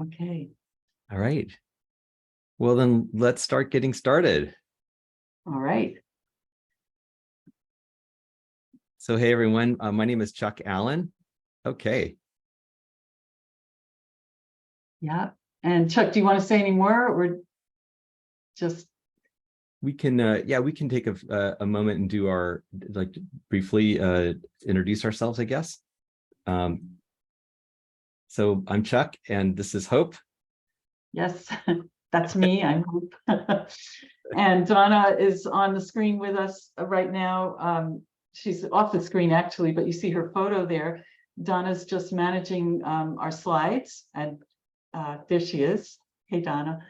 Okay. All right. Well, then let's start getting started. All right. So, hey, everyone. My name is Chuck Allen. Okay. Yeah. And Chuck, do you want to say any more or just? We can, we can take a moment and do our, briefly introduce ourselves, I guess. So I'm Chuck, and this is Hope. Yes, that's me. I'm Hope. And Donna is on the screen with us right now. She's off the screen actually, but you see her photo there. Donna's just managing our slides, and there she is. Hey, Donna.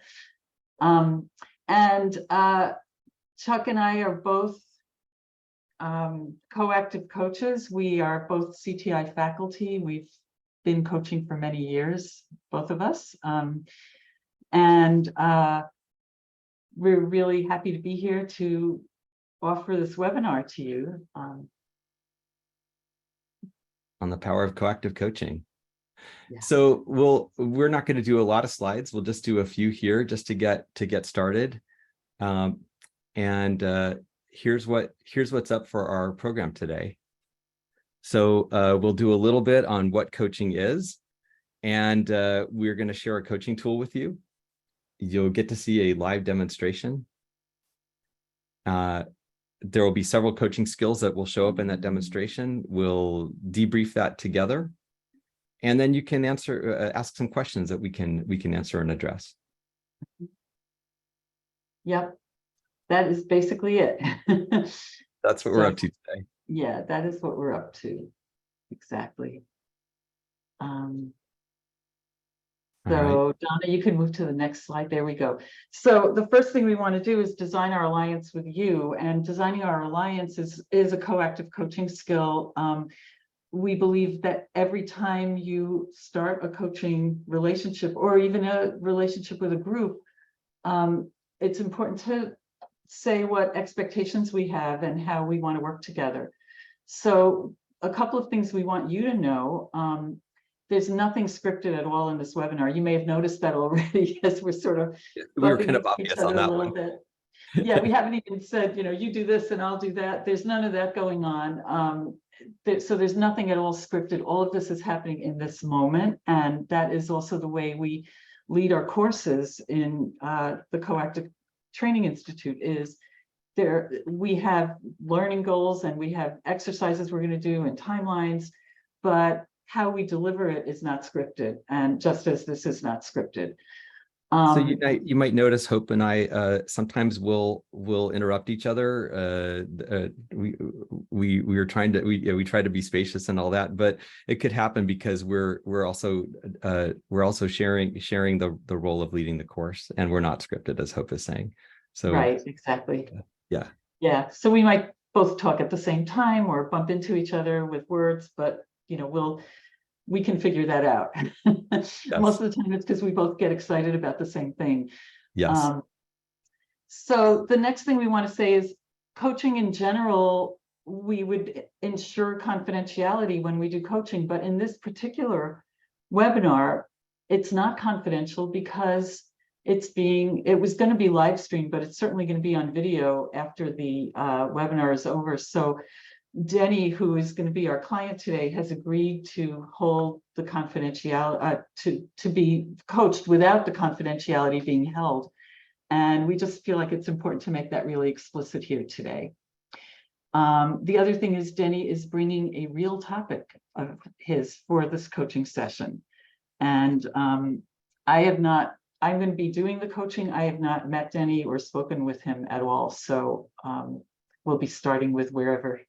Chuck and I are both co-active coaches. We are both CTI faculty. We've been coaching for many years, both of us. We're really happy to be here to offer this webinar to you. On the power of coactive coaching. Yeah. So we're not going to do a lot of slides. We'll just do a few here just to get started. Here's what's up for our program today. So we'll do a little bit on what coaching is, and we're going to share a coaching tool with you. You'll get to see a live demonstration. There will be several coaching skills that will show up in that demonstration. We'll debrief that together, and then you can ask some questions that we can answer and address. Yep. That is basically it. That's what we're up to today. Yeah, that is what we're up to. Exactly. Right. Donna, you can move to the next slide. There we go. So the first thing we want to do is design our alliance with you. And designing our alliance is a coactive coaching skill. We believe that every time you start a coaching relationship or even a relationship with a group, it's important to say what expectations we have and how we want to work together. So a couple of things we want you to know. There's nothing scripted at all in this webinar. You may have noticed that already as we're sort of we were kind of obvious on that one. Bit. Yeah, we haven't even said, you do this and I'll do that. There's none of that going on. So there's nothing at all scripted. All of this is happening in this moment. And that is also the way we lead our courses in the Coactive Training Institute. Is there we have learning goals and we have exercises we're going to do and timelines, but how we deliver it is not scripted, and just as this is not scripted. So you might notice Hope and I sometimes will interrupt each other. We are trying to we try to be spacious and all that, but it could happen because we're also sharing the role of leading the course, and we're not scripted, as Hope is saying. So right, exactly. Yeah. So we might both talk at the same time or bump into each other with words, but we can figure that out. Yes. Most of the time it's because we both get excited about the same thing. Yes. So the next thing we want to say is coaching in general, we would ensure confidentiality when we do coaching, but in this particular webinar, it's not confidential because it was going to be live streamed, but it's certainly going to be on video after the webinar is over. So Denny, who is going to be our client today, has agreed to hold the confidentiality, to be coached without the confidentiality being held. And we just feel like it's important to make that really explicit here today. The other thing is Denny is bringing a real topic of his for this coaching session. And I'm going to be doing the coaching. I have not met Denny or spoken with him at all. So we'll be starting with wherever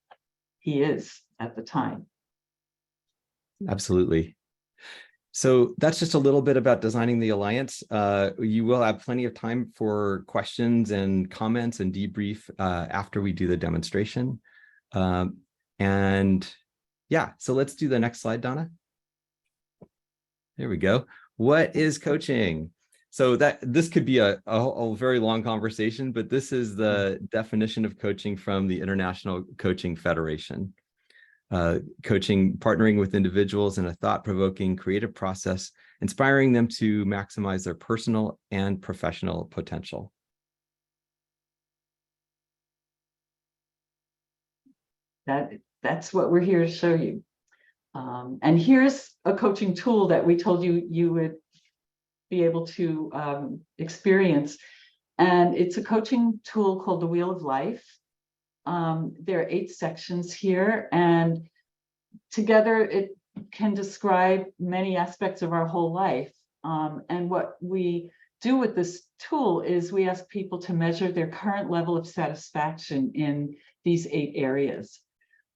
he is at the time. Absolutely. So that's just a little bit about designing the alliance. You will have plenty of time for questions and comments and debrief after we do the demonstration. And yeah, so let's do the next slide, Donna. There we go. What is coaching? So this could be a very long conversation, but this is the definition of coaching from the International Coaching Federation. Coaching, partnering with individuals in a thought-provoking, creative process inspiring them to maximize their personal and professional potential. That's what we're here to show you. And here's a coaching tool that we told you you would be able to experience. And it's a coaching tool called the Wheel of Life. There are 8 sections here, and together it can describe many aspects of our whole life. And what we do with this tool is we ask people to measure their current level of satisfaction in these 8 areas,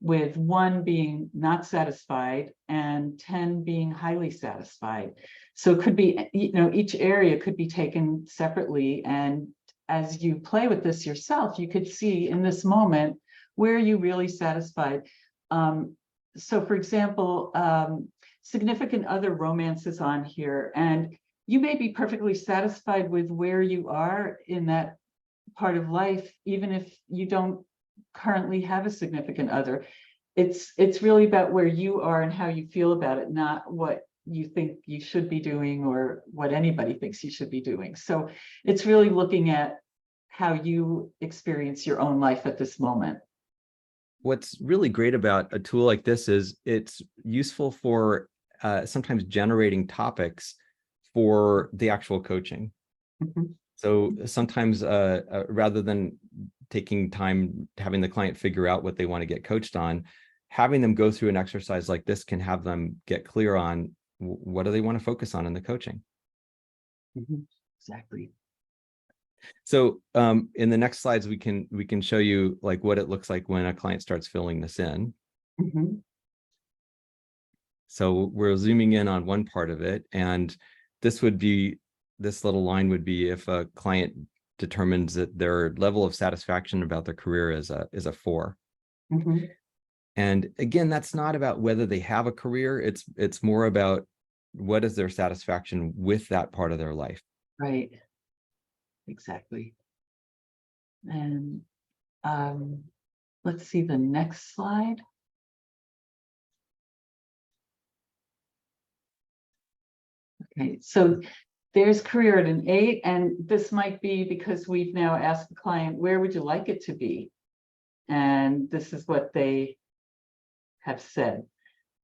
with 1 being not satisfied and 10 being highly satisfied. So it could be, each area could be taken separately. And as you play with this yourself, you could see in this moment, where are you really satisfied? So for example, significant other romance is on here, and you may be perfectly satisfied with where you are in that part of life, even if you don't currently have a significant other. It's really about where you are and how you feel about it, not what you think you should be doing or what anybody thinks you should be doing. So it's really looking at how you experience your own life at this moment. What's really great about a tool like this is it's useful for sometimes generating topics for the actual coaching. Mm-hmm. So sometimes rather than taking time having the client figure out what they want to get coached on, having them go through an exercise like this can have them get clear on what do they want to focus on in the coaching. Mm-hmm. Exactly. So in the next slides, we can show you like what it looks like when a client starts filling this in. Mm-hmm. So we're zooming in on one part of it, and this little line would be if a client determines that their level of satisfaction about their career is a 4. Mm-hmm. And again, that's not about whether they have a career. It's more about what is their satisfaction with that part of their life. Right. Exactly. And let's see the next slide. Okay, so there's career at an 8, and this might be because we've now asked the client, where would you like it to be? And this is what they have said.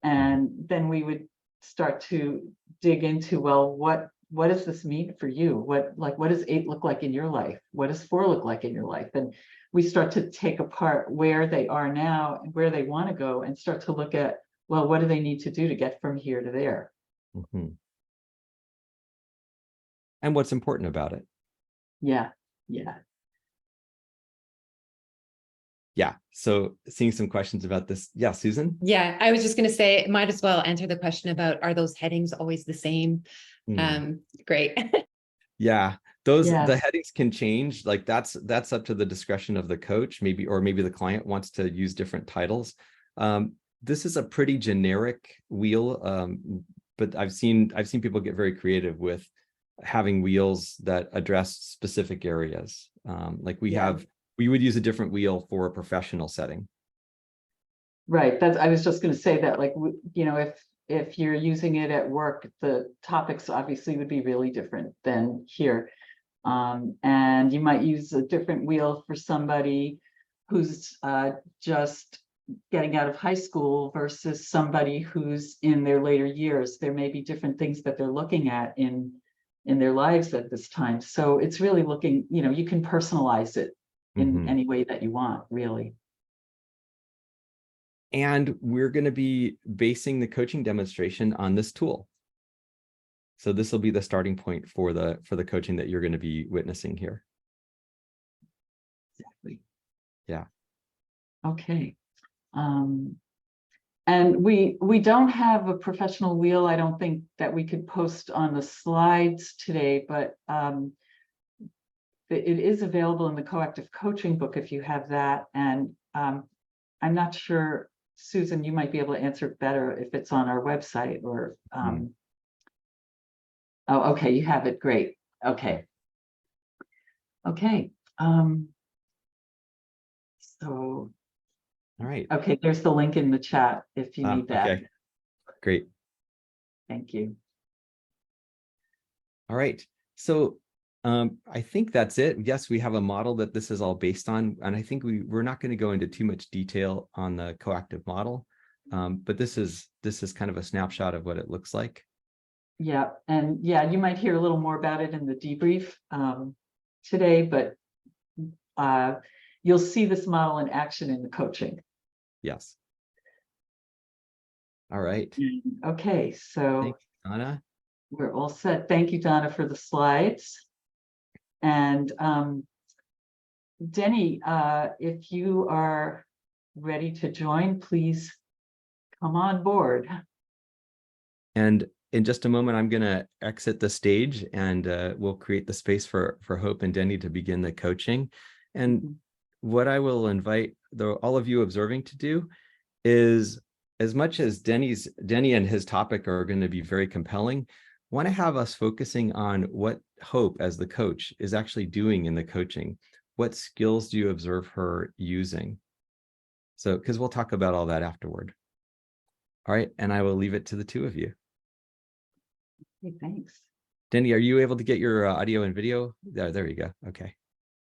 And then we would start to dig into, well, what does this mean for you? What does 8 look like in your life? What does 4 look like in your life? And we start to take apart where they are now and where they want to go, and start to look at, well, what do they need to do to get from here to there? Mm-hmm. And what's important about it. Yeah. So seeing some questions about this. Yeah, Susan? Yeah, I was just going to say, might as well answer the question about, are those headings always the same? Great. Yeah, Yes. the headings can change. Like that's up to the discretion of the coach, maybe the client wants to use different titles. This is a pretty generic wheel, but I've seen people get very creative with having wheels that address specific areas. Like we would use a different wheel for a professional setting. Right. I was just going to say that, like, if you're using it at work, the topics obviously would be really different than here. And you might use a different wheel for somebody who's just getting out of high school versus somebody who's in their later years. There may be different things that they're looking at in their lives at this time. So it's really looking, you can personalize it in any way that you want, really. And we're going to be basing the coaching demonstration on this tool. So this will be the starting point for the coaching that you're going to be witnessing here. Exactly. Yeah. Okay. And we don't have a professional wheel, I don't think, that we could post on the slides today, but it is available in the Coactive Coaching book if you have that. And I'm not sure, Susan, you might be able to answer better if it's on our website or oh, okay, you have it. Great. Okay. So all right. Okay, there's the link in the chat if you need that. Okay, great. Thank you. All right. So I think that's it. Yes, we have a model that this is all based on, and I think we're not going to go into too much detail on the coactive model, but this is kind of a snapshot of what it looks like. Yeah, and yeah, you might hear a little more about it in the debrief today, but you'll see this model in action in the coaching. Yes. All right. Okay, so Thanks, Donna. we're all set. Thank you, Donna, for the slides. And Denny, if you are ready to join, please come on board. And in just a moment, I'm going to exit the stage, and we'll create the space for Hope and Denny to begin the coaching. And what I will invite all of you observing to do is, as much as Denny and his topic are going to be very compelling, want to have us focusing on what Hope, as the coach, is actually doing in the coaching. What skills do you observe her using? So, because we'll talk about all that afterward. All right, and I will leave it to the two of you. Okay, thanks. Denny, are you able to get your audio and video? There you go. Okay.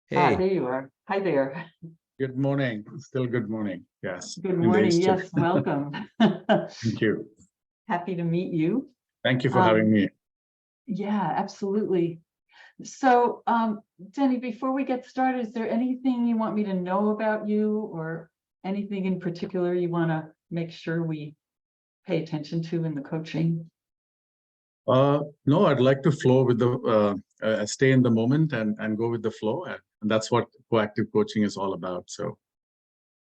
Hey. There you are. Hi there. Good morning. Still good morning. Yes. Good morning. Yes, welcome. Thank you. Happy to meet you. Thank you for having me. Yeah, absolutely. So, Denny, before we get started, is there anything you want me to know about you, or anything in particular you want to make sure we pay attention to in the coaching? No, I'd like to flow with the stay in the moment and go with the flow, and that's what proactive coaching is all about. So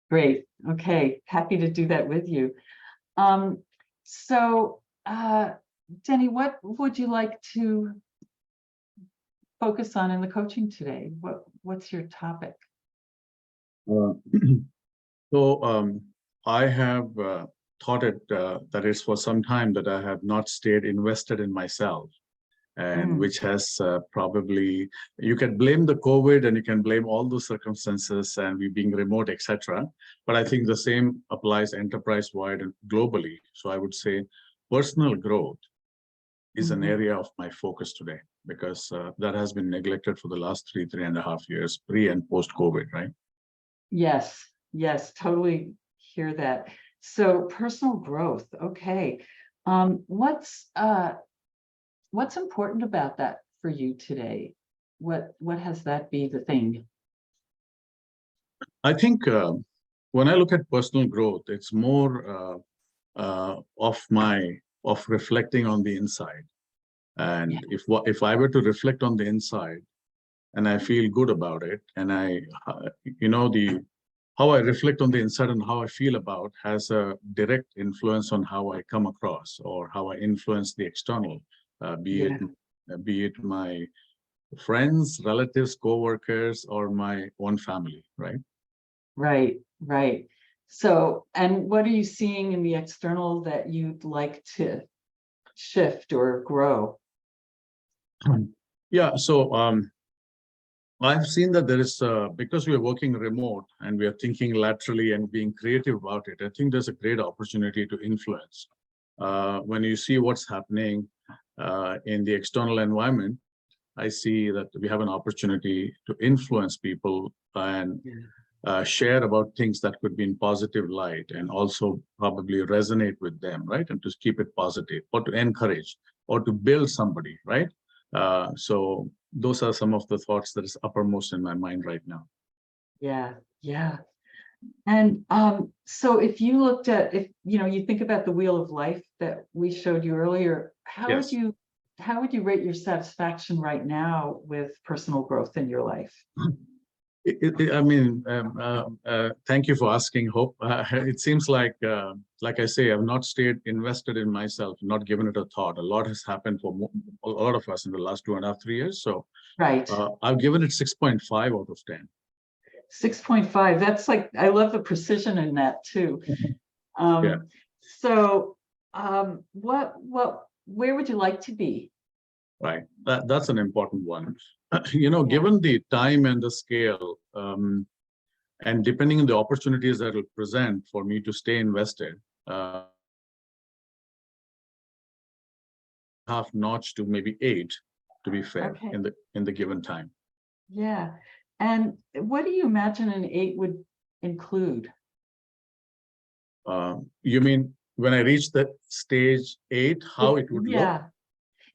Great. Okay, happy to do that with you. So, Denny, what would you like to focus on in the coaching today? What's your topic? I have thought that it's for some time that I have not stayed invested in myself, and which has probably, you can blame the COVID and you can blame all those circumstances and we being remote, etc. But I think the same applies enterprise-wide and globally. So I would say personal growth is an area of my focus today, because that has been neglected for the last 3.5 years, pre and post COVID, right? Yes, totally hear that. So personal growth, okay. What's important about that for you today? What has that be the thing? I think when I look at personal growth, it's more of reflecting on the inside. And if I were to reflect on the inside and I feel good about it, and how I reflect on the inside and how I feel about has a direct influence on how I come across or how I influence the external, be it my friends, relatives, co-workers, or my own family, right? Right. So, and what are you seeing in the external that you'd like to shift or grow? Yeah, so I've seen that there is, because we are working remote and we are thinking laterally and being creative about it, I think there's a great opportunity to influence. When you see what's happening in the external environment, I see that we have an opportunity to influence people and share about things that could be in positive light and also probably resonate with them, right? And to keep it positive, or to encourage, or to build somebody, right? So those are some of the thoughts that is uppermost in my mind right now. Yeah. And so if you looked at, if you think about the wheel of life that we showed you earlier, how would you rate your satisfaction right now with personal growth in your life? Thank you for asking, Hope. It seems like I say, I've not stayed invested in myself, not given it a thought. A lot has happened for a lot of us in the last 2.5, 3 years. So I've given it 6.5 out of 10. 6.5. That's like, I love the precision in that too. So where would you like to be? Right. That's an important one. Given the time and the scale, and depending on the opportunities that will present for me to stay invested, half notch to maybe 8, to be fair Okay. in the given time. Yeah. And what do you imagine an 8 would include? You mean when I reach that stage 8, how it would look? Yeah.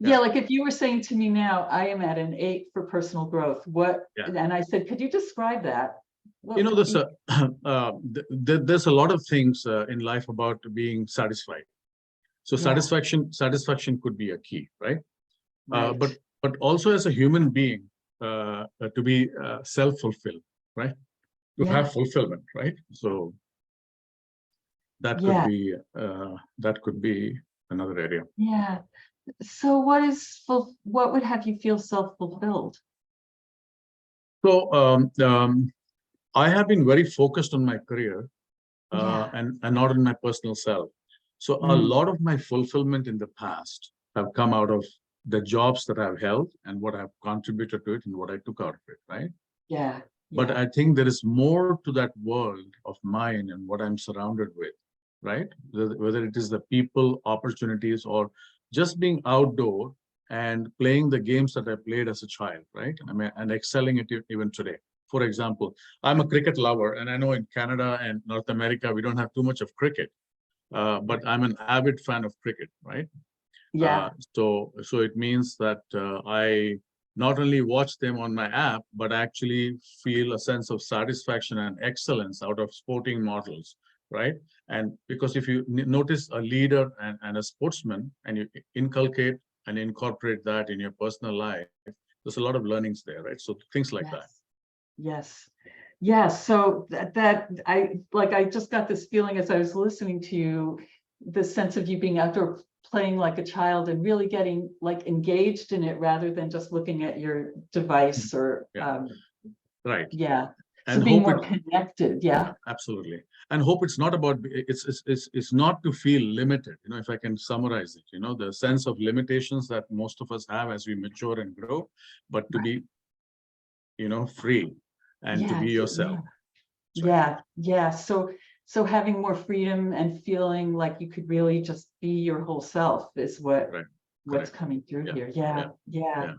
Yeah. Yeah, like if you were saying to me now, I am at an 8 for personal growth, what, Yeah. and I said, could you describe that? What You know, would there's there's a lot of things in life about being satisfied. So Yeah. satisfaction could be a key, right? Right. But also as a human being, to be self-fulfilled, right? To Yeah. have fulfillment, right? So that Yeah. that could be another area. Yeah. So what would have you feel self-fulfilled? So I have been very focused on my career Yeah. and not on my personal self. So a Mm. lot of my fulfillment in the past have come out of the jobs that I've held and what I've contributed to it and what I took out of it, right? Yeah. But Yeah. I think there is more to that world of mine and what I'm surrounded with, right? Whether it is the people, opportunities, or just being outdoor and playing the games that I played as a child, right? I mean, and excelling at it even today. For example, I'm a cricket lover, and I know in Canada and North America, we don't have too much of cricket, but I'm an avid fan of cricket, right? Yeah. So it means that I not only watch them on my app, but actually feel a sense of satisfaction and excellence out of sporting models, right? And because if you notice a leader and a sportsman, and you inculcate and incorporate that in your personal life, there's a lot of learnings there, right? So things like that. Yes. Yes. So that I just got this feeling as I was listening to you, the sense of you being outdoor playing like a child and really getting like engaged in it rather than just looking at your device or Yeah. Right. yeah. So And being hope more connected. Yeah. Absolutely. And hope it's not about it's not to feel limited, you know, if I can summarize it, you know, the sense of limitations that most of us have as we mature and grow, but to be, you know, free and to Yeah. be yourself. Yeah. Yeah. So having more freedom and feeling like you could really just be your whole self is what's Correct. coming through Yeah. here. Yeah. Yeah. Yeah.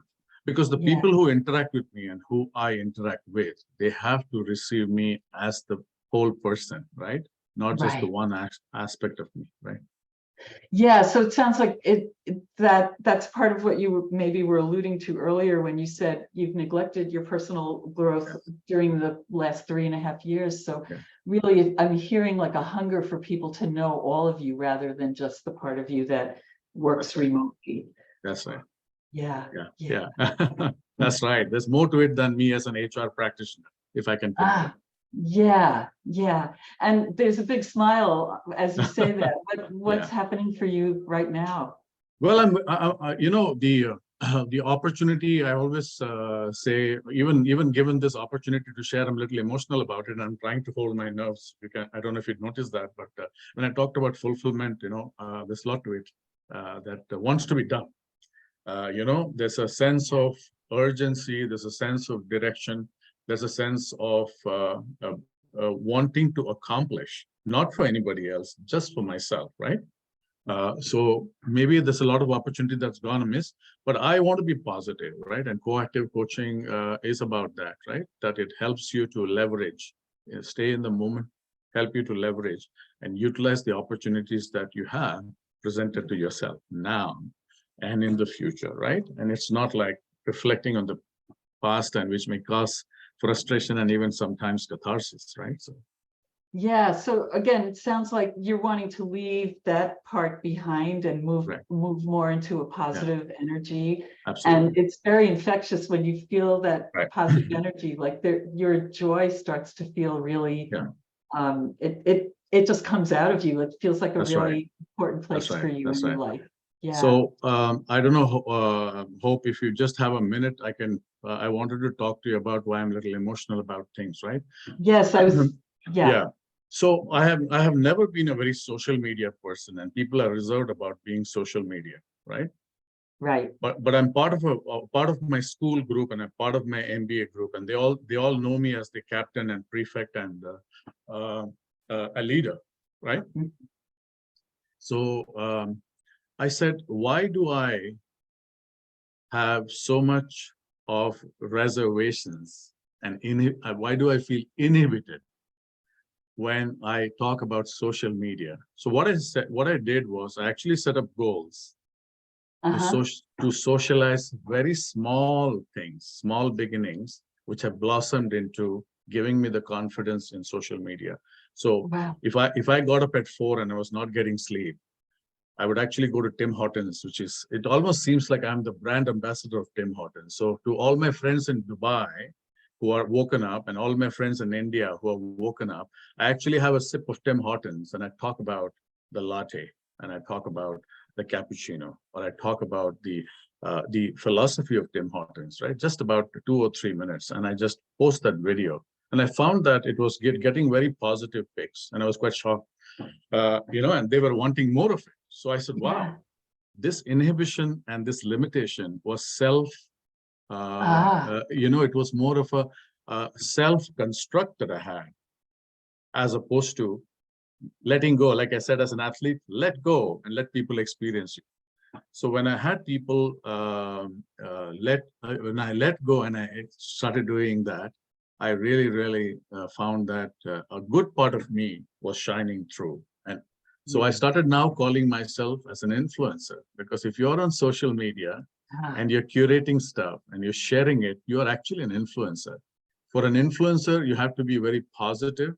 Because the Yeah. people who interact with me and who I interact with, they have to receive me as the whole person, right? Not just the Right. one aspect of me, right? Yeah, so it sounds like that's part of what you maybe were alluding to earlier when you said you've neglected your personal growth during the last 3.5 years. So Yeah. really, I'm hearing like a hunger for people to know all of you rather than just the part of you that works remotely. That's right. Yeah. Yeah. That's right. There's more to it than me as an HR practitioner, if I can put it. Yeah. And there's a big smile as you say that. What's happening for you right now? Well, you know, the opportunity, I always say, even given this opportunity to share, I'm a little emotional about it. I'm trying to hold my nerves. I don't know if you'd noticed that, but when I talked about fulfillment, you know, there's a lot to it that wants to be done. You know, there's a sense of urgency, there's a sense of direction, there's a sense of wanting to accomplish, not for anybody else, just for myself, right? So maybe there's a lot of opportunity that's gone amiss, but I want to be positive, right? And proactive coaching is about that, right? That it helps you to leverage, stay in the moment, help you to leverage and utilize the opportunities that you have presented to yourself now and in the future, right? And it's not like reflecting on the past and which may cause frustration and even sometimes catharsis, right? So yeah, so again, it sounds like you're wanting to leave that part behind and move more into a positive energy. absolutely. And it's very infectious when you feel that positive energy, like your joy starts to feel really it just comes out of you. It feels like a really important place for you in your life. Yeah. So I don't know, Hope, if you just have a minute, I wanted to talk to you about why I'm a little emotional about things, right? Yes, I was. Yeah. So I have never been a very social media person, and people are reserved about being social media, right? Right. But I'm part of my school group and I'm part of my MBA group, and they all know me as the captain and prefect and a leader, right? So I said, why do I have so much of reservations and why do I feel inhibited when I talk about social media? So what I did was I actually set up goals Uh-huh. to socialize very small things, small beginnings, which have blossomed into giving me the confidence in social media. So Wow. if I got up at 4 and I was not getting sleep, I would actually go to Tim Hortons, it almost seems like I'm the brand ambassador of Tim Hortons. So to all my friends in Dubai who are woken up and all my friends in India who are woken up, I actually have a sip of Tim Hortons and I talk about the latte and I talk about the cappuccino, or I talk about the philosophy of Tim Hortons, right? Just about 2 or 3 minutes. And I just post that video. And I found that it was getting very positive pics. And I was quite shocked, and they were wanting more of it. So I said, wow, Yeah. this inhibition and this limitation was Ah, it was more of a self-construct that I had, as opposed to letting go. Like I said, as an athlete, let go and let people experience you. So when I had people when I let go and I started doing that, I really, really found that a good part of me was shining through. And so I yeah. started now calling myself as an influencer, because if you're on social media Ah, and you're curating stuff and you're sharing it, you are actually an influencer. For an influencer, you have to be very positive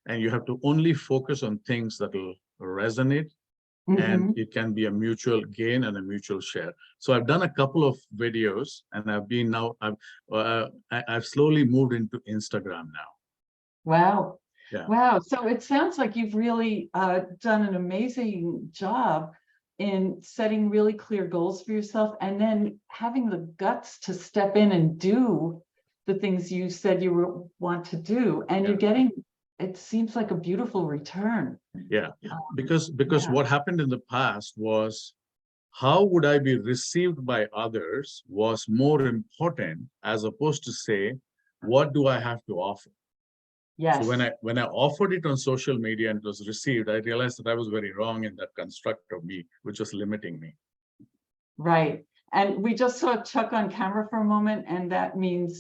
and you have to only focus on things that will resonate, and mhm. it can be a mutual gain and a mutual share. So I've done a couple of videos, and I've slowly moved into Instagram now. Wow. Yeah, Wow. So it sounds like you've really done an amazing job in setting really clear goals for yourself and then having the guts to step in and do the things you said you want to do. And Yeah. you're getting, it seems like a beautiful return. yeah. Because Yeah. what happened in the past was, how would I be received by others was more important, as opposed to say, what do I have to offer? So Yes. when I offered it on social media and it was received, I realized that I was very wrong in that construct of me, which was limiting me. Right. And we just saw Chuck on camera for a moment, and that means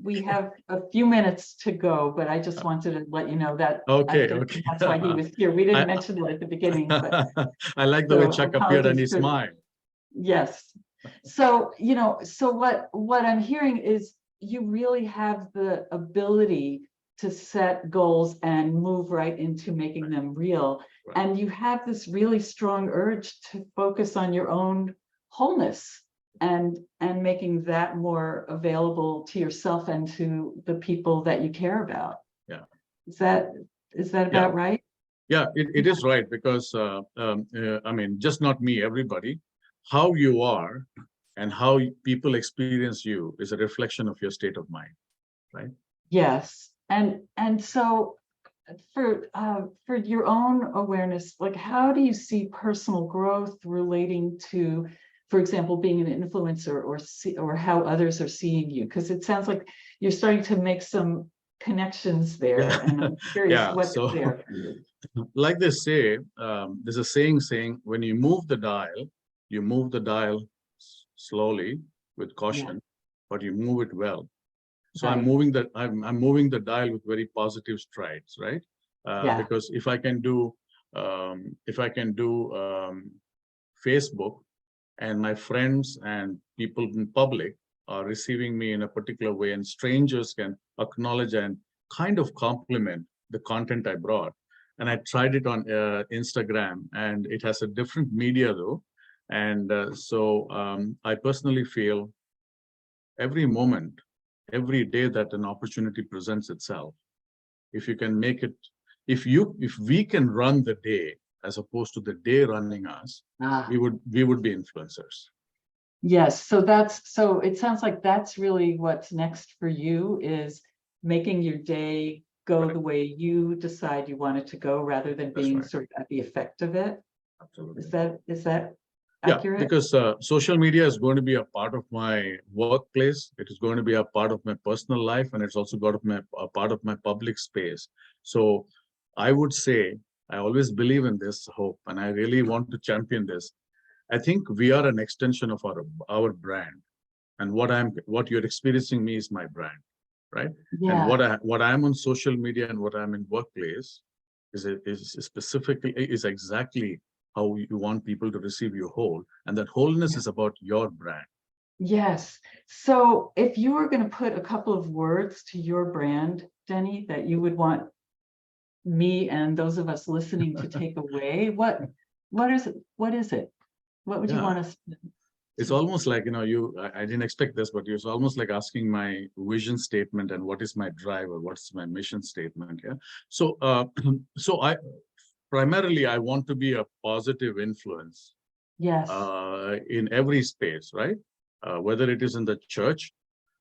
we have a few minutes to go, but I just wanted to let you know that I Okay, guess okay. that's why he was here. We didn't I, mention that at the beginning, but I like the way so Chuck appeared and he apologies for, smiled. yes. So, so what I'm hearing is you really have the ability to set goals and move right into making them real. Right. And you have this really strong urge to focus on your own wholeness and making that more available to yourself and to the people that you care about. Yeah. Is that Yeah. about right? Yeah, it is right, because I mean, just not me, everybody. How you are and how people experience you is a reflection of your state of mind, right? Yes. And so for your own awareness, like how do you see personal growth relating to, for example, being an influencer, or how others are seeing you? Because it sounds like you're starting to make some connections there, Yeah. and I'm curious Yeah. what's So, there. like they say, there's a saying, when you move the dial slowly with Yeah, caution, but you move it well. So I'm right. moving the dial with very positive strides, right? Yeah, Because if I can do Facebook, and my friends and people in public are receiving me in a particular way, and strangers can acknowledge and kind of compliment the content I brought. And I tried it on Instagram, and it has a different media though. And I personally feel every moment, every day that an opportunity presents itself, if you can make it, if we can run the day as opposed to the day running us, ah, we would be influencers. yes. So it sounds like that's really what's next for you, is making your day go Right. the way you decide you want it to go, rather than That's being right. sort of at the effect of it. Absolutely. Is that Yeah, accurate? because social media is going to be a part of my workplace. It is going to be a part of my personal life, and it's also got a part of my public space. So I would say, I always believe in this, Hope, and I really want to champion this. I think we are an extension of our brand, and what you're experiencing me is my brand, right? And what I'm on social media and what I'm in workplace is specifically is exactly how you want people to receive you whole, and that wholeness is about your brand. Yes. So if you were going to put a couple of words to your brand, Denny, that you would want me and those of us listening to take away, what is it? What would you want us to? It's almost like, I didn't expect this, but it's almost like asking my vision statement and what is my drive or what's my mission statement. Yeah. So, primarily, I want to be a positive influence. Yes. In every space, right? Whether it is in the church,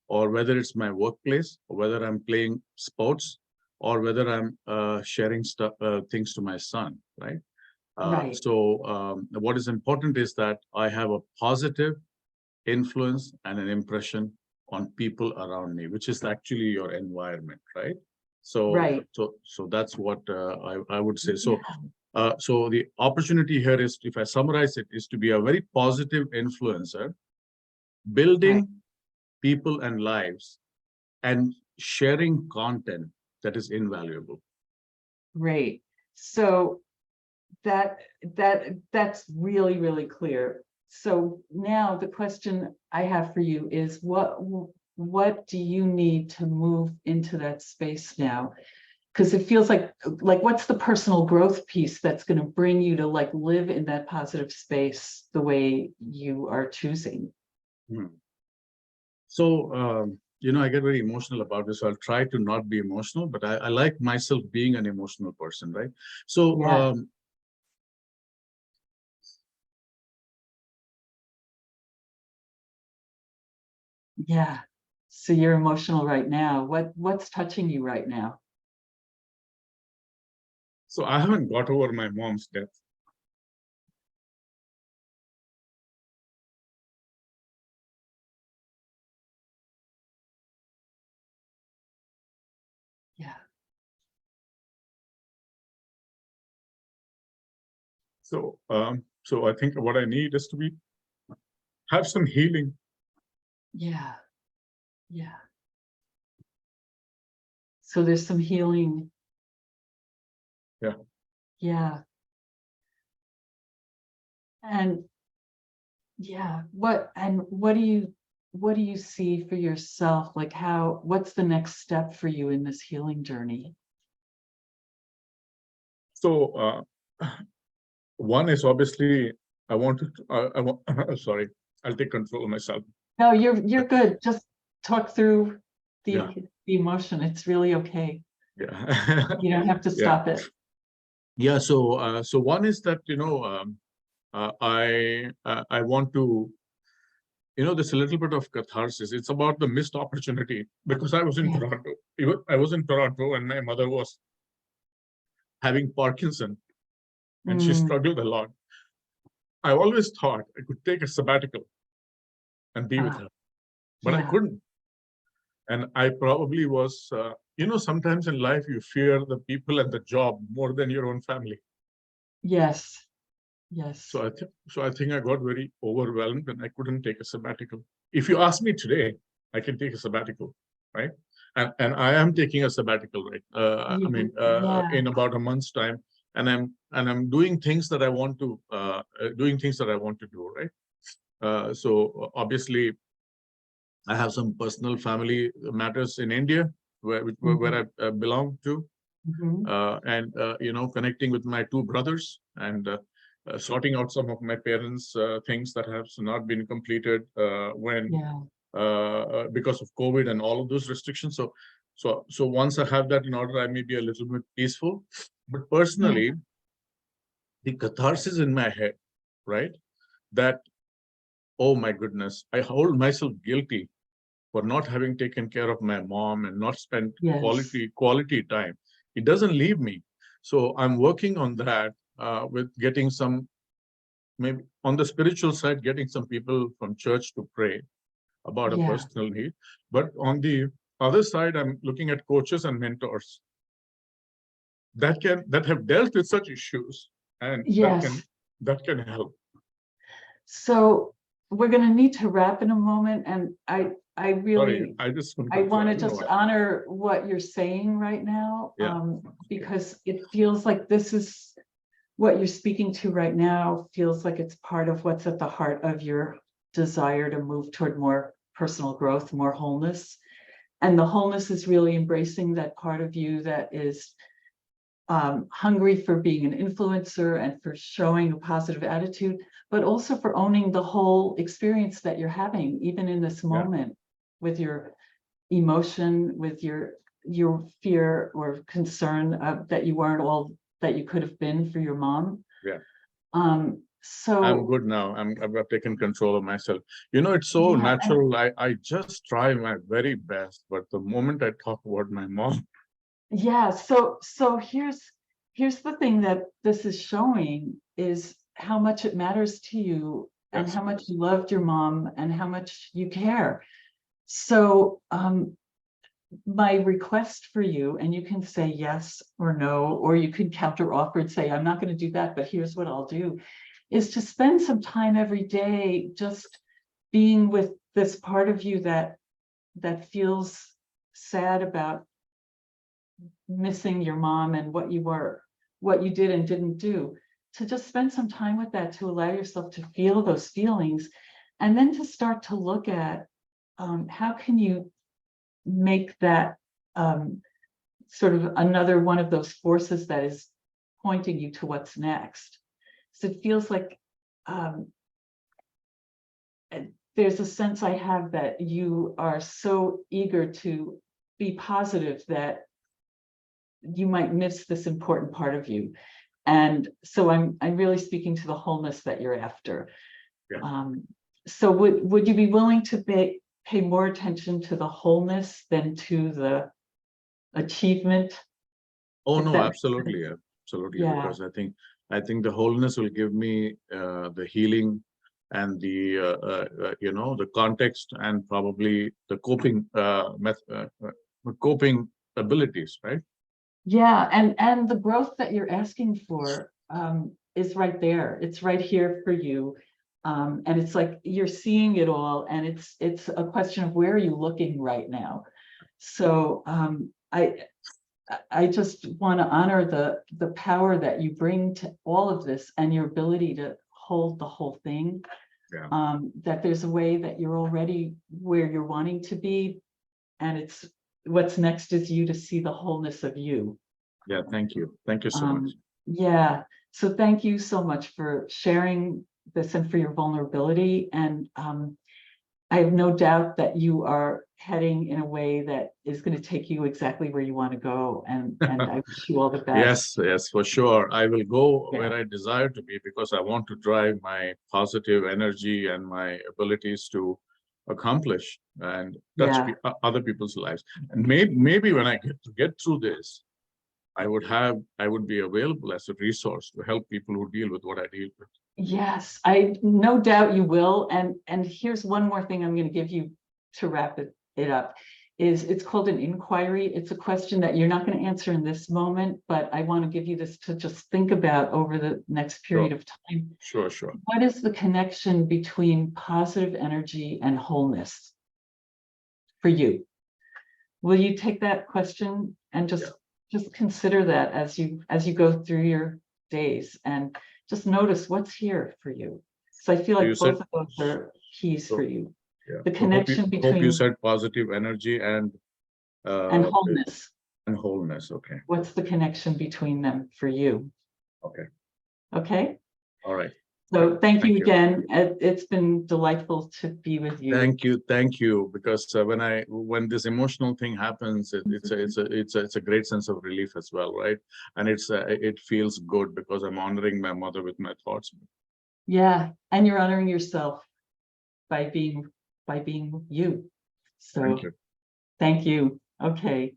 or whether it's my workplace, or whether I'm playing sports, or whether I'm sharing things to my son, right? Right. So what is important is that I have a positive influence and an impression on people around me, which is actually your environment, right? So, Right. so that's what I would say. So, so the opportunity here is, if I summarize it, is to be a very positive influencer, building people and lives, and sharing content that is invaluable. Great. So that's really, really clear. So now the question I have for you is what do you need to move into that space now? Because it feels like what's the personal growth piece that's going to bring you to live in that positive space the way you are choosing? So, I get very emotional about this. So I'll try to not be emotional, but I like myself being an emotional person, right? So, yeah. So you're emotional right now. What's touching you right now? So I haven't got over my mom's death. Yeah. So, so I think what I need is to have some healing. Yeah. Yeah. So there's some healing. Yeah. Yeah. And yeah, what do you see for yourself? What's the next step for you in this healing journey? So, one is obviously I want, sorry, I'll take control of myself. No, you're good. Just talk through the Yeah. the emotion. It's really okay. Yeah. You don't have to stop it. Yeah. So, so one is that, I want to, there's a little bit of catharsis. It's about the missed opportunity, because I was in Toronto. I was in Toronto and my mother was having Parkinson, and she struggled a lot. I always thought I could take a sabbatical and be with her, but I couldn't. And I probably was, sometimes in life you fear the people and the job more than your own family. Yes. Yes. So I think I got very overwhelmed and I couldn't take a sabbatical. If you ask me today, I can take a sabbatical, right? And I am taking a sabbatical, right? In about a month's time, and I'm doing things that I want to do, right? So obviously, I have some personal family matters in India where I belong to, and connecting with my two brothers and sorting out some of my parents' things that have not been completed because of COVID and all of those restrictions. So once I have that in order, I may be a little bit peaceful. But personally, the catharsis in my head, right? That, oh my goodness, I hold myself guilty for not having taken care of my mom and not spent quality time. It doesn't leave me. So I'm working on that with getting some, maybe on the spiritual side, getting some people from church to pray about a personal need. But on the other side, I'm looking at coaches and mentors that have dealt with such issues, and that can help. So we're going to need to wrap in a moment, and I really, Sorry, I just want I want to don't know just why. honor what you're saying right now, Yeah. because it feels like this is what you're speaking to right now, feels like it's part of what's at the heart of your desire to move toward more personal growth, more wholeness. And the wholeness is really embracing that part of you that is hungry for being an influencer and for showing a positive attitude, but also for owning the whole experience that you're having, even in this moment, with your emotion, with your fear or concern that you weren't all that you could have been for your mom. Yeah. So I'm good now. I've taken control of myself. You know, it's so Yeah, natural. I just try my very best, but the moment I talk about my mom, yeah, so here's the thing that this is showing is how much it matters to you and Yes. how much you loved your mom and how much you care. So my request for you, and you can say yes or no, or you can counter offer and say, I'm not going to do that, but here's what I'll do, is to spend some time every day just being with this part of you that feels sad about missing your mom and what you did and didn't do, to just spend some time with that, to allow yourself to feel those feelings, and then to start to look at how can you make that sort of another one of those forces that is pointing you to what's next. So it feels like there's a sense I have that you are so eager to be positive that you might miss this important part of you. And so I'm really speaking to the wholeness that you're after. Yeah. So would you be willing to pay more attention to the wholeness than to the achievement? oh If no, that makes sense. absolutely, absolutely. Yeah. Because I think the wholeness will give me the healing and the the context and probably the coping abilities, right? Yeah, and the growth that you're asking for is right there. It's right here for you. And it's like you're seeing it all, and it's a question of where are you looking right now. So I just want to honor the power that you bring to all of this and your ability to hold the whole thing. Yeah. That there's a way that you're already where you're wanting to be, and it's what's next is you to see the wholeness of you. Yeah. Thank you. Thank you so much. Yeah, so thank you so much for sharing this and for your vulnerability. And I have no doubt that you are heading in a way that is going to take you exactly where you want to go. And I wish you all the best. Yes, yes, for sure. I will go Yeah. where I desire to be because I want to drive my positive energy and my abilities to accomplish and touch Yeah. other people's lives. And maybe when I get through this, I would be available as a resource to help people who deal with what I deal with. Yes, I no doubt you will. And here's one more thing I'm going to give you to wrap it up. Is it's called an inquiry. It's a question that you're not going to answer in this moment, but I want to give you this to just think about over the next period of time. Sure, sure. What is the connection between positive energy and wholeness for you? Will you take that question and just consider that as you go through your days and just notice what's here for you? So I feel like both of those are keys for you. Yeah. The connection between hope you said positive energy and wholeness. And wholeness. Okay. What's the connection between them for you? Okay. Okay. All right. So thank you again. It's been delightful to be with you. Thank you. Because when this emotional thing happens, it's a great sense of relief as well, right? And it feels good because I'm honoring my mother with my thoughts. Yeah, and you're honoring yourself by being you. So thank you. Okay.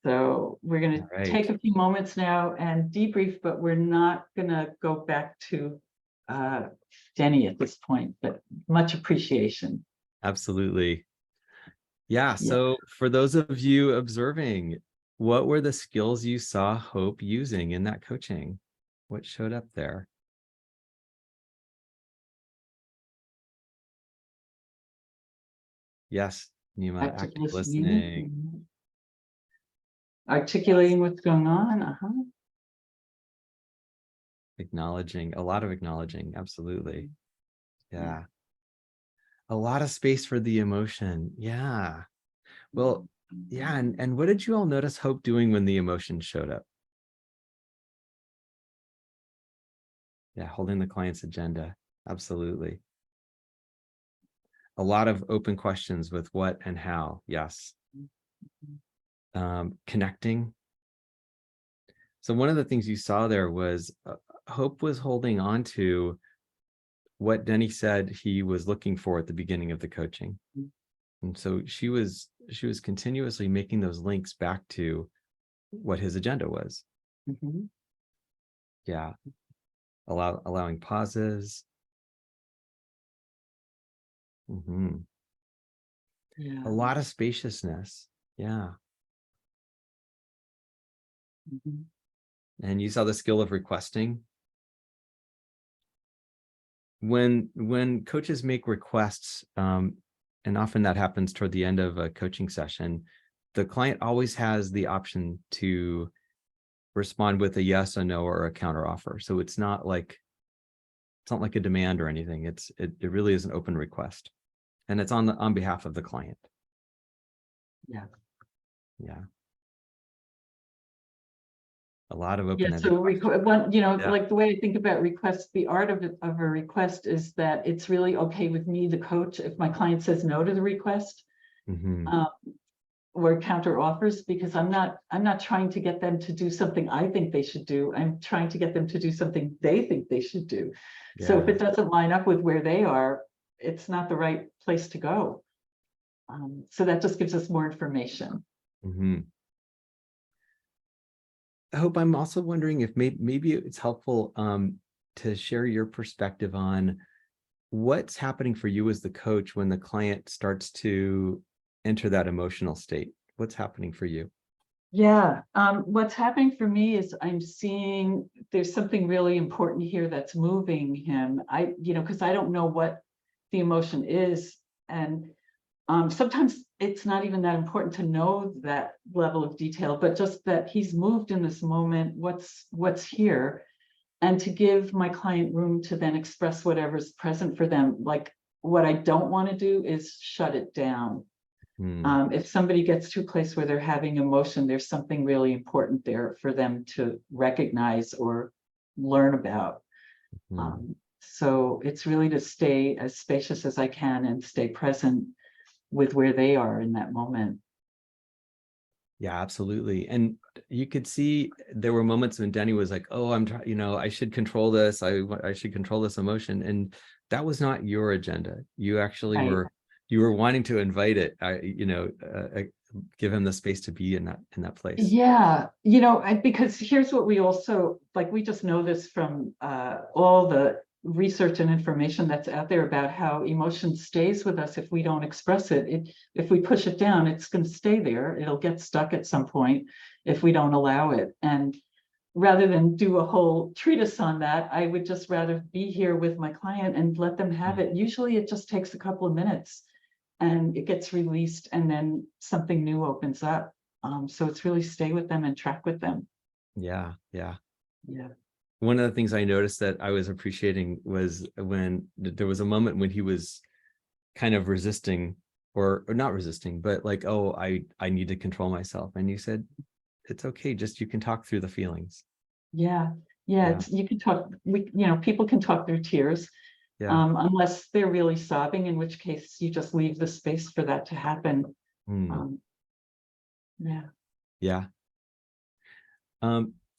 So we're going to take a few moments now and debrief, but we're not going to go back to Denny at this point, but much appreciation. Absolutely. Yeah. So for those of you observing, what were the skills you saw Hope using in that coaching? What showed up there? Yes, Nima, Active active listening. listening. Mhm. Articulating what's going on. Acknowledging, a lot of acknowledging, absolutely. Yeah. A lot of space for the emotion. Yeah. Well, yeah, and what did you all notice Hope doing when the emotion showed up? Yeah, holding the client's agenda. Absolutely. A lot of open questions with what and how. Yes. Connecting. So one of the things you saw there was Hope was holding on to what Denny said he was looking for at the beginning of the coaching. And so she was continuously making those links back to what his agenda was. Mhm. Yeah. Allowing pauses. Mhm. Yeah. A lot of spaciousness. Yeah. Mhm. And you saw the skill of requesting. When coaches make requests, and often that happens toward the end of a coaching session, the client always has the option to respond with a yes, a no, or a counter offer. So it's not like a demand or anything. It really is an open request, and it's on behalf of the client. Yeah. Yeah. A lot of Yeah, open-ended so one, Yeah. like the way I think about requests, the art of a request is that it's really okay with me, the coach, if my client says no to the request, Mhm. or counter offers, because I'm not trying to get them to do something I think they should do. I'm trying to get them to do something they think they should do. So if Yeah. it doesn't line up with where they are, it's not the right place to go. So that just gives us more information. Mhm. I hope I'm also wondering if maybe it's helpful to share your perspective on what's happening for you as the coach when the client starts to enter that emotional state. What's happening for you? Yeah, what's happening for me is I'm seeing there's something really important here that's moving him. Because I don't know what the emotion is. And sometimes it's not even that important to know that level of detail, but just that he's moved in this moment, what's here, and to give my client room to then express whatever's present for them. Like, what I don't want to do is shut it down. Hmm. If somebody gets to a place where they're having emotion, there's something really important there for them to recognize or learn about. Hmm. So it's really to stay as spacious as I can and stay present with where they are in that moment. Yeah, absolutely. And you could see there were moments when Denny was like, "Oh, I'm trying, I should control this. I should control this emotion." And that was not your agenda. You actually Right. were wanting to invite it, give him the space to be in that place. Yeah, because here's what we also, like, we just know this from all the research and information that's out there about how emotion stays with us if we don't express it. If we push it down, it's going to stay there. It'll get stuck at some point if we don't allow it. And rather than do a whole treatise on that, I would just rather be here with my client and let them have it. Usually it just takes a couple of minutes and it gets released and then something new opens up. So it's really stay with them and track with them. Yeah. Yeah. One of the things I noticed that I was appreciating was when there was a moment when he was kind of resisting or not resisting, but like, "Oh, I need to control myself." And you said, "It's okay. Just you can talk through the feelings." Yeah. Yeah. You can talk, people can talk through tears, Yeah. unless they're really sobbing, in which case you just leave the space for that to happen. Hmm. Yeah. Yeah.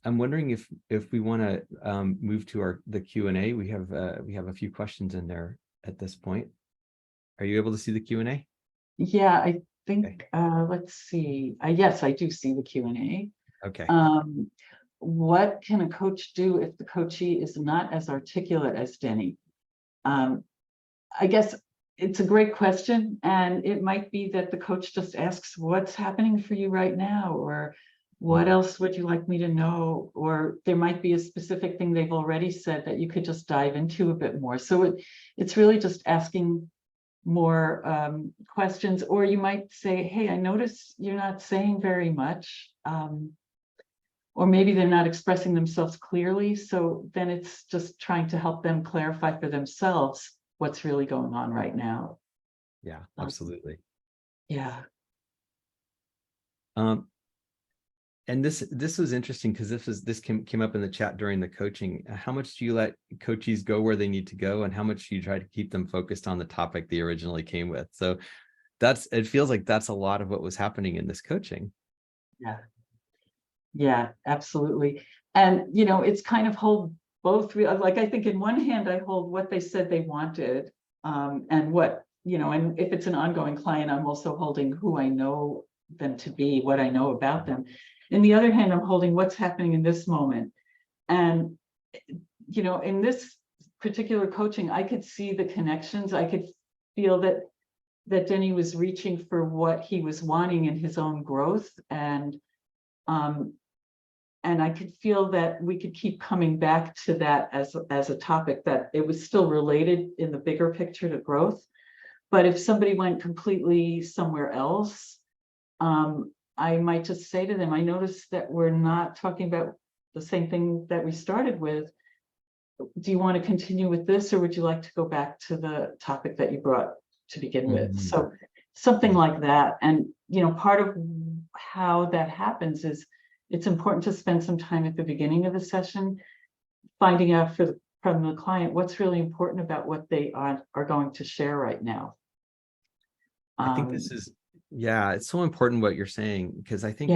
I'm wondering if we want to move to the Q&A. We have a few questions in there at this point. Are you able to see the Q&A? Yeah, I think, Okay. let's see. Yes, I do see the Q&A. Okay. What can a coach do if the coachee is not as articulate as Denny? I guess it's a great question, and it might be that the coach just asks, "What's happening for you right now?" or "What else would you like me to know?" Or there might be a specific thing they've already said that you could just dive into a bit more. So it's really just asking more questions, or you might say, hey, I notice you're not saying very much. Or maybe they're not expressing themselves clearly. So then it's just trying to help them clarify for themselves what's really going on right now. Yeah, absolutely. Yeah. And this was interesting because this came up in the chat during the coaching. How much do you let coachees go where they need to go, and how much do you try to keep them focused on the topic they originally came with? So it feels like that's a lot of what was happening in this coaching. Yeah. Yeah, absolutely. And, it's kind of hold both, like, I think in one hand, I hold what they said they wanted, and what, and if it's an ongoing client, I'm also holding who I know them to be, what I know about them. In the other hand, I'm holding what's happening in this moment. And, in this particular coaching, I could see the connections. I could feel that Denny was reaching for what he was wanting in his own growth. And I could feel that we could keep coming back to that as a topic, that it was still related in the bigger picture to growth. But if somebody went completely somewhere else, I might just say to them, I noticed that we're not talking about the same thing that we started with. Do you want to continue with this, or would you like to go back to the topic that you brought to begin with? So something like that. And, part of how that happens is it's important to spend some time at the beginning of the session finding out from the client what's really important about what they are going to share right now. I think this is, it's so important what you're saying, because I think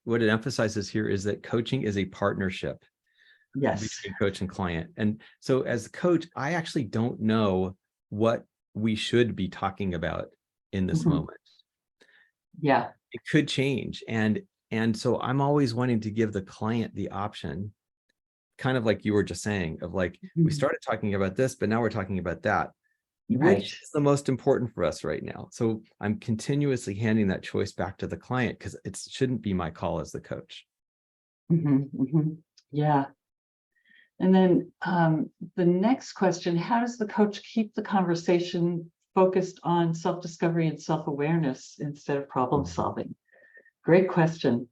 what it emphasizes here is that coaching is a partnership between coach and client. And so as a coach, I actually don't know what we should be talking about in this moment. Yeah. It could change. And so I'm always wanting to give the client the option, kind of like you were just saying, of like, we started talking about this, but now we're talking about that. Right. Which is the most important for us right now? So I'm continuously handing that choice back to the client, because it shouldn't be my call as the coach. Yeah. And then the next question, how does the coach keep the conversation focused on self-discovery and self-awareness instead of problem solving? Great question.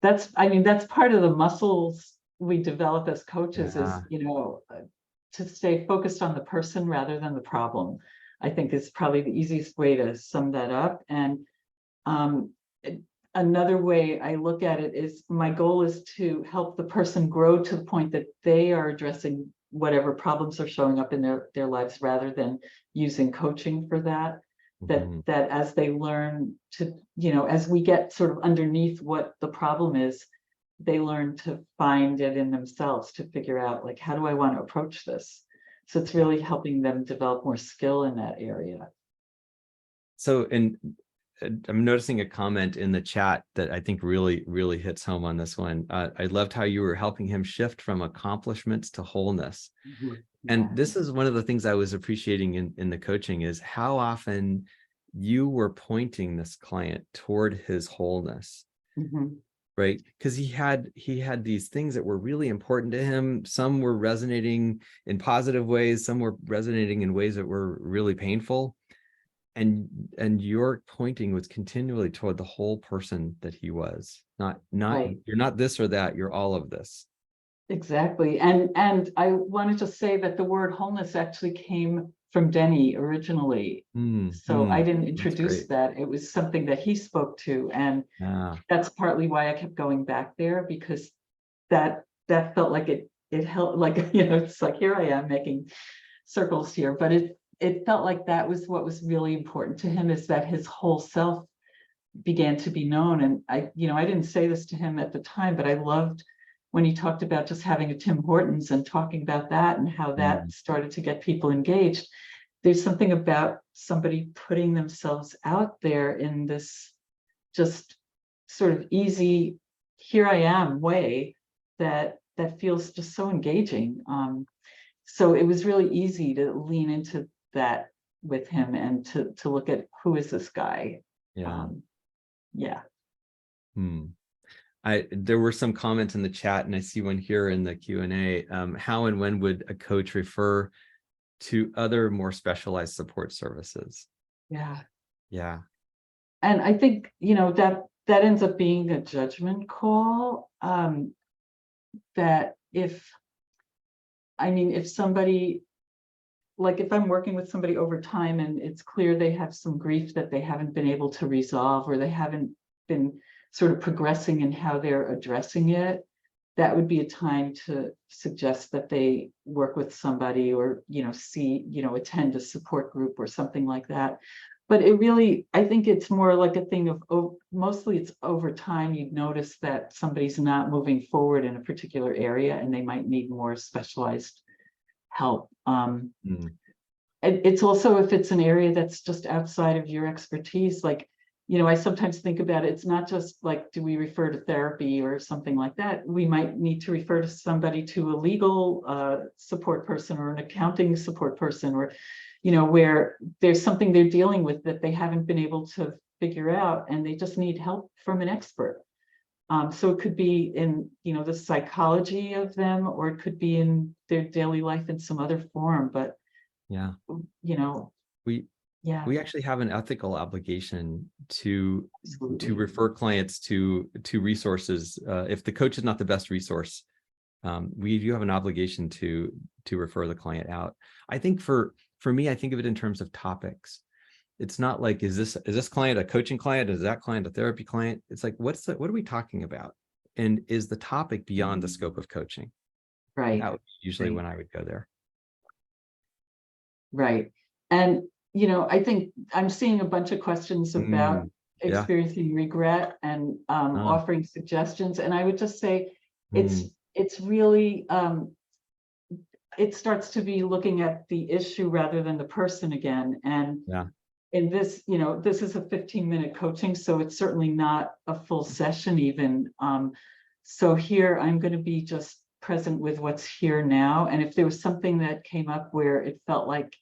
That's part of the muscles we develop as coaches is, to stay focused on the person rather than the problem. I think is probably the easiest way to sum that up. And another way I look at it is my goal is to help the person grow to the point that they are addressing whatever problems are showing up in their lives, rather than using coaching for that. That as they learn to, as we get sort of underneath what the problem is, they learn to find it in themselves, to figure out, like, how do I want to approach this? So it's really helping them develop more skill in that area. So, and I'm noticing a comment in the chat that I think really, really hits home on this one. I loved how you were helping him shift from accomplishments to wholeness. And this is one of the things I was appreciating in the coaching, is how often you were pointing this client toward his wholeness. Right? Because he had these things that were really important to him. Some were resonating in positive ways, some were resonating in ways that were really painful. And your pointing was continually toward the whole person that he was. Not Right. You're not this or that, you're all of this. Exactly. And I wanted to say that the word wholeness actually came from Denny originally. So I didn't introduce that. It was something that he spoke to. And that's partly why I kept going back there, because that felt like it helped, like, it's like, here I am making circles here, but it felt like that was what was really important to him, is that his whole self began to be known. And I didn't say this to him at the time, but I loved when he talked about just having a Tim Hortons and talking about that and how that started to get people engaged. There's something about somebody putting themselves out there in this just sort of easy, here I am way that feels just so engaging. So it was really easy to lean into that with him and to look at, who is this guy? There were some comments in the chat, and I see one here in the Q&A. How and when would a coach refer to other more specialized support services. Yeah. Yeah. And I think, you know, that ends up being a judgment call. That if somebody, like if I'm working with somebody over time and it's clear they have some grief that they haven't been able to resolve, or they haven't been sort of progressing in how they're addressing it, that would be a time to suggest that they work with somebody, or, you know, attend a support group or something like that. But it really, I think it's more like a thing of, mostly it's over time, you'd notice that somebody's not moving forward in a particular area and they might need more specialized help. It's also, if it's an area that's just outside of your expertise, like, you know, I sometimes think about it, it's not just like, do we refer to therapy or something like that? We might need to refer to somebody, to a legal support person or an accounting support person, or, you know, where there's something they're dealing with that they haven't been able to figure out and they just need help from an expert. So it could be in, you know, the psychology of them, or it could be in their daily life in some other form. But, Yeah. you know, We actually have an ethical obligation to absolutely. refer clients to resources. If the coach is not the best resource, we do have an obligation to refer the client out. I think for me, I think of it in terms of topics. It's not like, is this client a coaching client? Is that client a therapy client? It's like, what are we talking about? And is the topic beyond the scope of coaching? Right. That would be usually when I would go there. Right. And, you know, I think I'm seeing a bunch of questions about yeah. experiencing regret and offering suggestions. And I would just say it's really, it starts to be looking at the issue rather than the person again. And yeah. in this, you know, this is a 15-minute coaching, so it's certainly not a full session even. So here I'm going to be just present with what's here now. And if there was something that came up where it felt like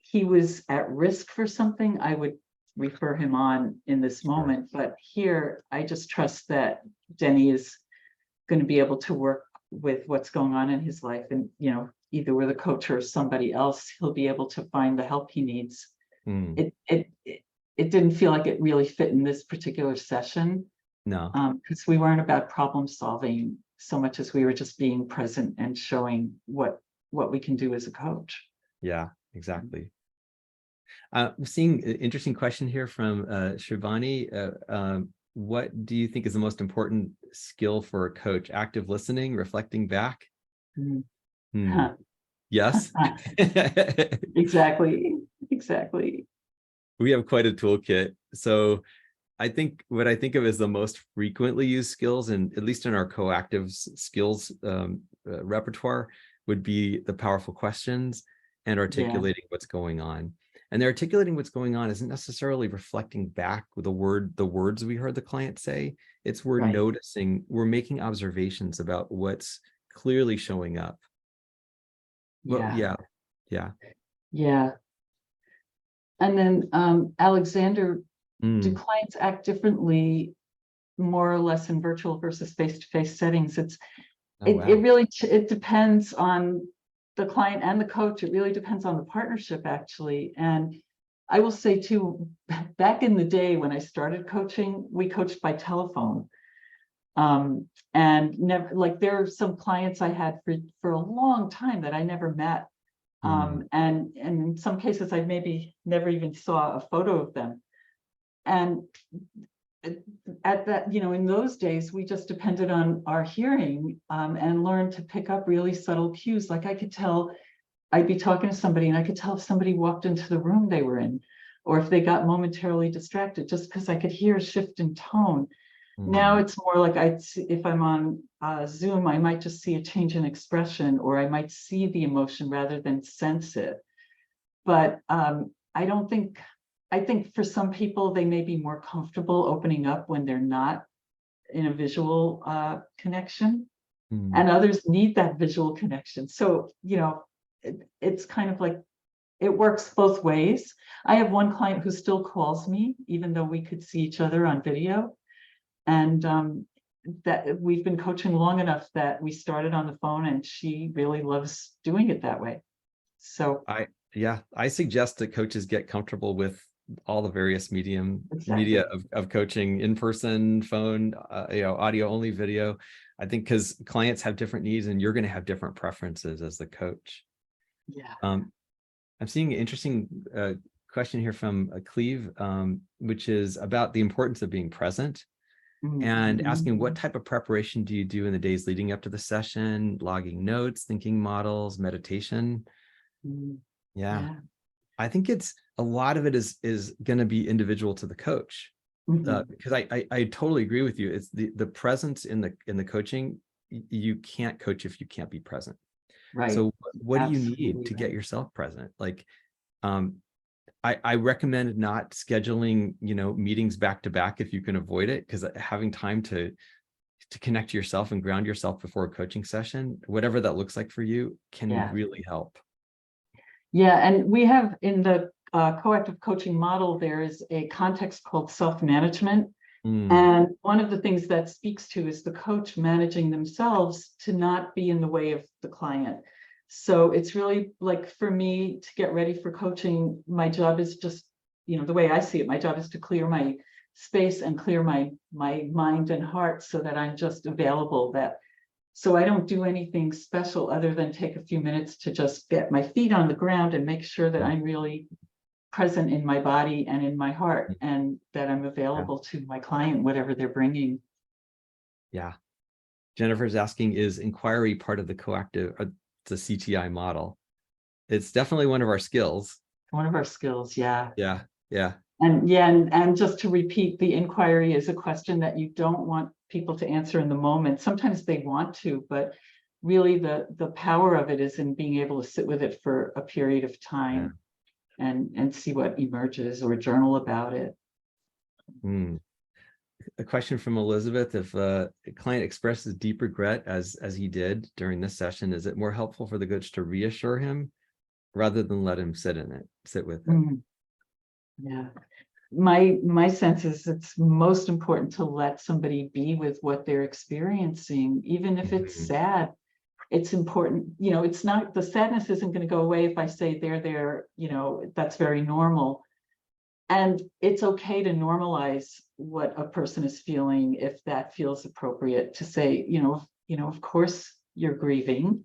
he was at risk for something, I would refer him on in this moment. But here, I just trust that Denny is going to be able to work with what's going on in his life. And, you know, either with a coach or somebody else, he'll be able to find the help he needs. It didn't feel like it really fit in this particular session. No. Because we weren't about problem solving so much as we were just being present and showing what we can do as a coach. Yeah, exactly. I'm seeing an interesting question here from Shivani. What do you think is the most important skill for a coach? Active listening, reflecting back? Huh. Yes. Exactly. We have quite a toolkit. So I think what I think of as the most frequently used skills, and at least in our coactive skills repertoire, would be the powerful questions and articulating what's going on. And the articulating what's going on isn't necessarily reflecting back with the words we heard the client say. It's we're noticing, we're making observations about what's clearly showing up. Yeah. And then Alexander, do clients act differently, more or less, in virtual versus face-to-face settings? It really depends on the client and the coach. It really depends on the partnership, actually. And I will say too, back in the day when I started coaching, we coached by telephone. And never, like, there are some clients I had for a long time that I never met. And in some cases I maybe never even saw a photo of them. And at that, you know, in those days, we just depended on our hearing and learned to pick up really subtle cues. Like, I could tell, I'd be talking to somebody and I could tell if somebody walked into the room they were in, or if they got momentarily distracted, just because I could hear a shift in tone. Now it's more like if I'm on Zoom, I might just see a change in expression, or I might see the emotion rather than sense it. But I think for some people, they may be more comfortable opening up when they're not in a visual connection, and others need that visual connection. So, you know, it's kind of like, it works both ways. I have one client who still calls me, even though we could see each other on video. And that we've been coaching long enough that we started on the phone, and she really loves doing it that way. So I suggest that coaches get comfortable with all the various media exactly. of coaching, in person, phone, audio only, video. I think because clients have different needs and you're going to have different preferences as the coach. Yeah. I'm seeing an interesting question here from Cleve, which is about the importance of being present and asking what type of preparation do you do in the days leading up to the session, logging notes, thinking models, meditation. Yeah. I think it's a lot of it is going to be individual to the coach, because I totally agree with you. It's the presence in the coaching. You can't coach if you can't be present. Right. So what do you Absolutely need to right. get yourself present? Like, I recommend not scheduling, meetings back to back if you can avoid it, because having time to connect to yourself and ground yourself before a coaching session, whatever that looks like for you, can really help. Yeah, and we have in the coactive coaching model, there is a context called self-management. And one of the things that speaks to is the coach managing themselves to not be in the way of the client. So it's really like, for me to get ready for coaching, my job is just, the way I see it, my job is to clear my space and clear my mind and heart so that I'm just available, so I don't do anything special other than take a few minutes to just get my feet on the ground and make sure that I'm really present in my body and in my heart, and that I'm available to my client, whatever they're bringing. Yeah. Jennifer's asking, is inquiry part of the the CTI model? It's definitely one of our skills. One of our skills, yeah. Yeah. And just to repeat, the inquiry is a question that you don't want people to answer in the moment. Sometimes they want to, but really the power of it is in being able to sit with it for a period of time and see what emerges, or journal about it. A question from Elizabeth: if a client expresses deep regret as he did during this session, is it more helpful for the coach to reassure him rather than let him sit with it? Yeah. My sense is it's most important to let somebody be with what they're experiencing, even if it's sad. It's important, it's not, the sadness isn't going to go away if I say they're there, that's very normal. And it's okay to normalize what a person is feeling if that feels appropriate, to say, of course you're grieving,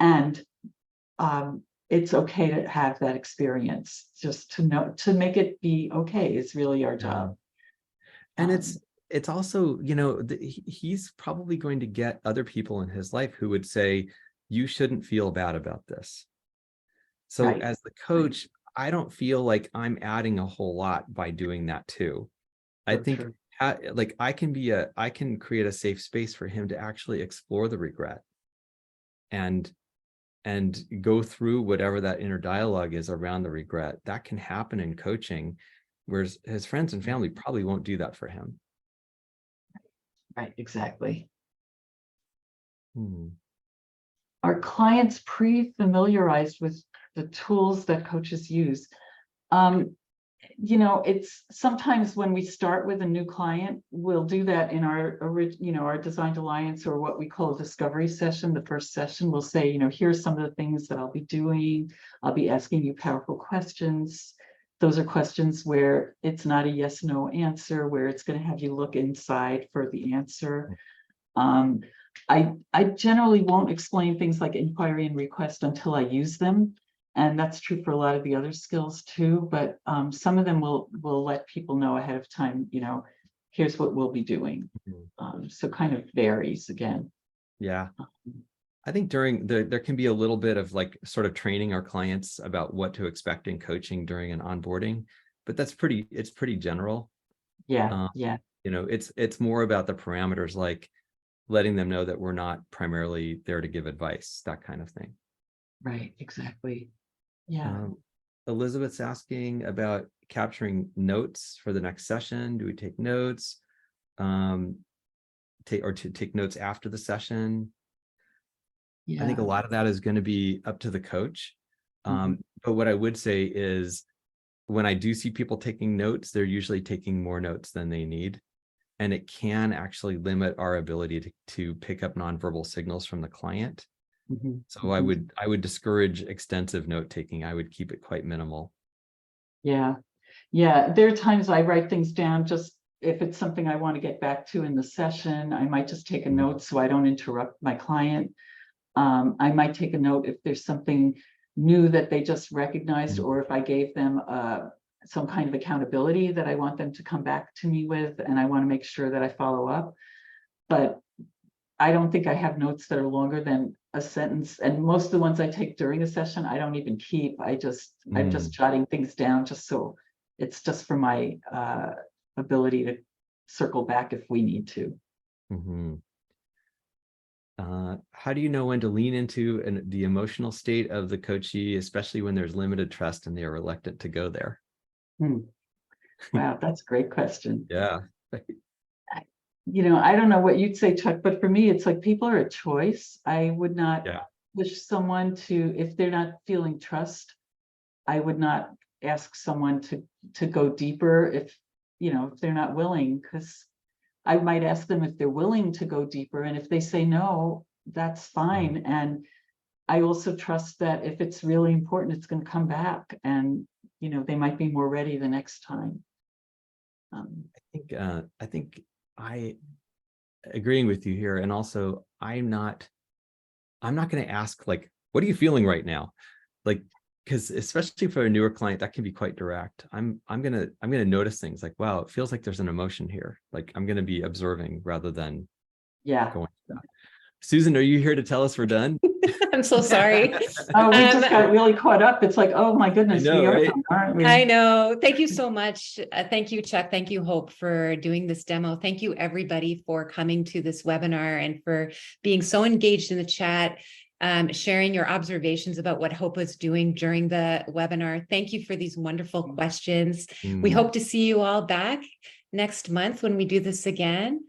and it's okay to have that experience. Just to make it be okay is really our job. And it's also, he's probably going to get other people in his life who would say, you shouldn't feel bad about this. So as the coach, I don't feel like I'm adding a whole lot by doing that too. I think like I can create a safe space for him to actually explore the regret and go through whatever that inner dialogue is around the regret. That can happen in coaching, whereas his friends and family probably won't do that for him. Right, exactly. Are clients pre-familiarized with the tools that coaches use? It's sometimes when we start with a new client, we'll do that in our Designed Alliance, or what we call a discovery session. The first session, we'll say, here's some of the things that I'll be doing. I'll be asking you powerful questions. Those are questions where it's not a yes, no answer, where it's going to have you look inside for the answer. I generally won't explain things like inquiry and request until I use them. And that's true for a lot of the other skills too, but some of them will let people know ahead of time, here's what we'll be doing. So kind of varies again. Yeah. I think there can be a little bit of like sort of training our clients about what to expect in coaching during an onboarding, but it's pretty general. Yeah. It's more about the parameters, like letting them know that we're not primarily there to give advice, that kind of thing. Right, exactly. Yeah. Elizabeth's asking about capturing notes for the next session. Do we take notes? Take notes after the session? Yeah. I think a lot of that is going to be up to the coach. But what I would say is, when I do see people taking notes, they're usually taking more notes than they need. And it can actually limit our ability to pick up nonverbal signals from the client. Mhm. So I would discourage extensive note taking. I would keep it quite minimal. Yeah, yeah, there are times I write things down, just if it's something I want to get back to in the session, I might just take a note so I don't interrupt my client. I might take a note if there's something new that they just recognized, or if I gave them some kind of accountability that I want them to come back to me with, and I want to make sure that I follow up. But I don't think I have notes that are longer than a sentence, and most of the ones I take during a session, I don't even keep. I'm just jotting things down just so it's just for my ability to circle back if we need to. How do you know when to lean into the emotional state of the coachee, especially when there's limited trust and they are reluctant to go there? Wow, that's a great question. Yeah. I don't know what you'd say, Chuck, but for me, it's like people are a choice. I would not push someone to, if they're not feeling trust, I would not ask someone to go deeper if they're not willing, because I might ask them if they're willing to go deeper. And if they say no, that's fine. And I also trust that if it's really important, it's going to come back, and they might be more ready the next time. I think I agreeing with you here. And also I'm not going to ask, like, what are you feeling right now? Like, because especially for a newer client, that can be quite direct. I'm gonna notice things like, wow, it feels like there's an emotion here. Like, I'm gonna be observing rather than going to that. Susan, are you here to tell us we're done? I'm so sorry. Oh, we just got really caught up. It's like, oh my goodness, I know, we are right? done, aren't we? I know. Thank you so much. Thank you, Chuck. Thank you, Hope, for doing this demo. Thank you, everybody, for coming to this webinar and for being so engaged in the chat, sharing your observations about what Hope was doing during the webinar. Thank you for these wonderful questions. We hope to see you all back next month when we do this again.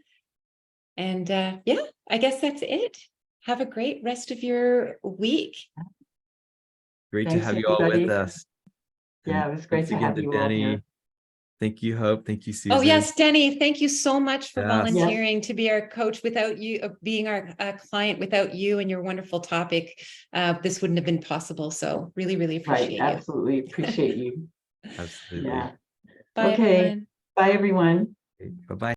And yeah, I guess that's it. Have a great rest of your week. Great Thanks, to have you everybody. all with us. Yeah, And it was great to have you all here. Thank you, Hope. Thank you, Susan. Oh, yes, Denny, thank you so much for Yes. volunteering to be our coach. Without you, being our client, without you and your wonderful topic, this wouldn't have been possible. So really, really appreciate you. Absolutely appreciate you. Absolutely. Yeah. Bye, Okay. everyone. Bye, everyone. Bye-bye.